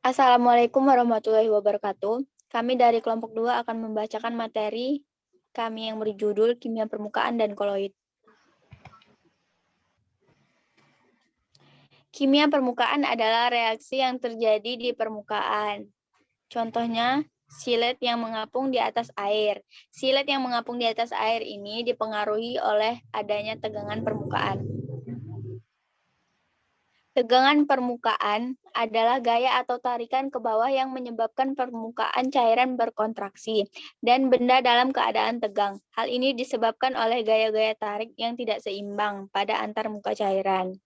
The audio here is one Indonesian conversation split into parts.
Assalamualaikum warahmatullahi wabarakatuh. Kami dari kelompok 2 akan membacakan materi kami yang berjudul Kimia Permukaan dan Koloid. Kimia permukaan adalah reaksi yang terjadi di permukaan. Contohnya, silet yang mengapung di atas air. Silet yang mengapung di atas air ini dipengaruhi oleh adanya tegangan permukaan. Tegangan permukaan adalah gaya atau tarikan ke bawah yang menyebabkan permukaan cairan berkontraksi dan benda dalam keadaan tegang. Hal ini disebabkan oleh gaya-gaya tarik yang tidak seimbang pada antar muka cairan.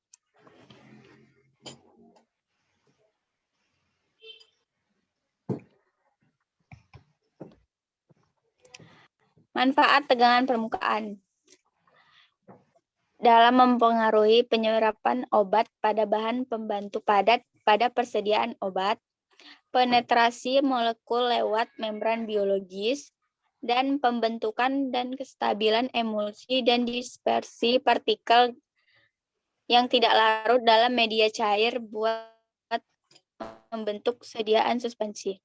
Manfaat tegangan permukaan dalam mempengaruhi penyerapan obat pada bahan pembantu padat pada persediaan obat, penetrasi molekul lewat membran biologis, dan pembentukan dan kestabilan emulsi dan dispersi partikel yang tidak larut dalam media cair buat membentuk sediaan suspensi.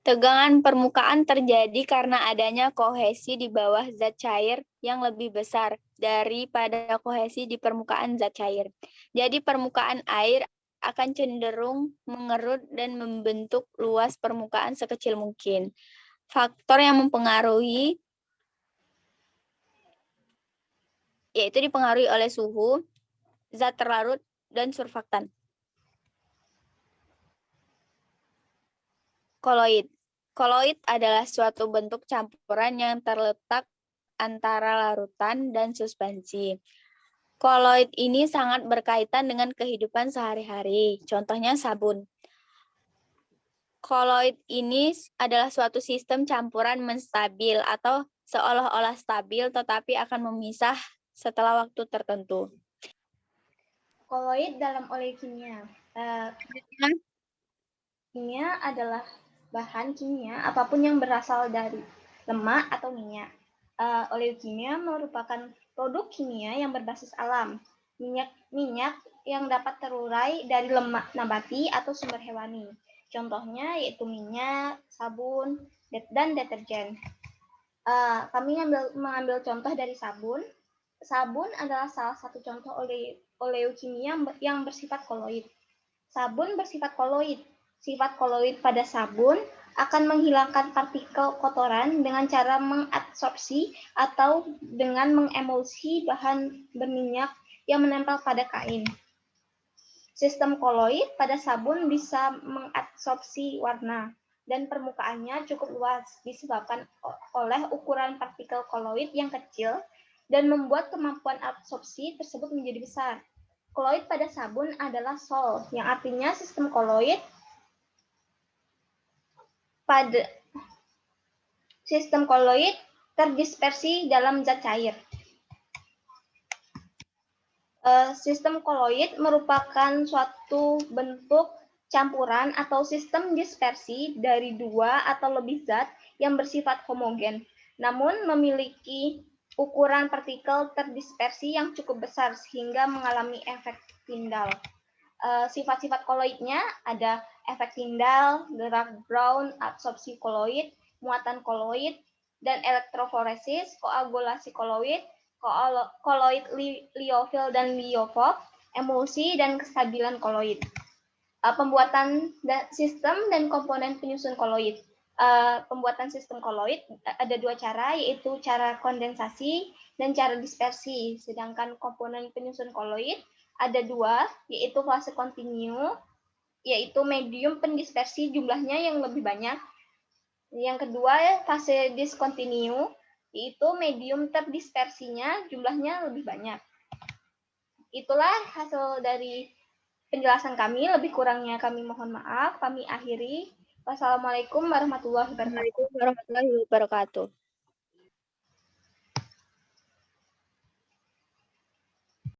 Tegangan permukaan terjadi karena adanya kohesi di bawah zat cair yang lebih besar daripada kohesi di permukaan zat cair. Jadi permukaan air akan cenderung mengerut dan membentuk luas permukaan sekecil mungkin. Faktor yang mempengaruhi yaitu dipengaruhi oleh suhu, zat terlarut, dan surfaktan. Koloid. Koloid adalah suatu bentuk campuran yang terletak antara larutan dan suspensi. Koloid ini sangat berkaitan dengan kehidupan sehari-hari. Contohnya sabun. Koloid ini adalah suatu sistem campuran menstabil atau seolah-olah stabil tetapi akan memisah setelah waktu tertentu. Koloid dalam oleokimia. Kimia adalah bahan kimia apapun yang berasal dari lemak atau minyak. Oleokimia merupakan produk kimia yang berbasis alam. Minyak yang dapat terurai dari lemak nabati atau sumber hewani. Contohnya yaitu minyak, sabun, dan deterjen. Kami mengambil contoh dari sabun. Sabun adalah salah satu contoh oleokimia yang bersifat koloid. Sabun bersifat koloid. Sifat koloid pada sabun akan menghilangkan partikel kotoran dengan cara mengabsorpsi atau dengan mengemulsi bahan berminyak yang menempel pada kain. Sistem koloid pada sabun bisa mengabsorpsi warna dan permukaannya cukup luas disebabkan oleh ukuran partikel koloid yang kecil dan membuat kemampuan absorpsi tersebut menjadi besar. Koloid pada sabun adalah sol, yang artinya sistem koloid terdispersi dalam zat cair. Sistem koloid merupakan suatu bentuk campuran atau sistem dispersi dari dua atau lebih zat yang bersifat homogen, namun memiliki ukuran partikel terdispersi yang cukup besar sehingga mengalami efek Tyndall. Sifat-sifat koloidnya ada efek Tyndall, gerak Brown, absorpsi koloid, muatan koloid, dan elektroforesis, koagulasi koloid, koloid liofil dan liofob, emulsi, dan kestabilan koloid. Pembuatan sistem dan komponen penyusun koloid. Pembuatan sistem koloid ada dua cara, yaitu cara kondensasi dan cara dispersi. Sedangkan komponen penyusun koloid ada dua, yaitu fase kontinu, yaitu medium pendispersi jumlahnya yang lebih banyak. Yang kedua, fase diskontinu, yaitu medium terdispersinya jumlahnya lebih banyak. Itulah hasil dari penjelasan kami, lebih kurangnya kami mohon maaf, kami akhiri. Wassalamualaikum warahmatullahi wabarakatuh.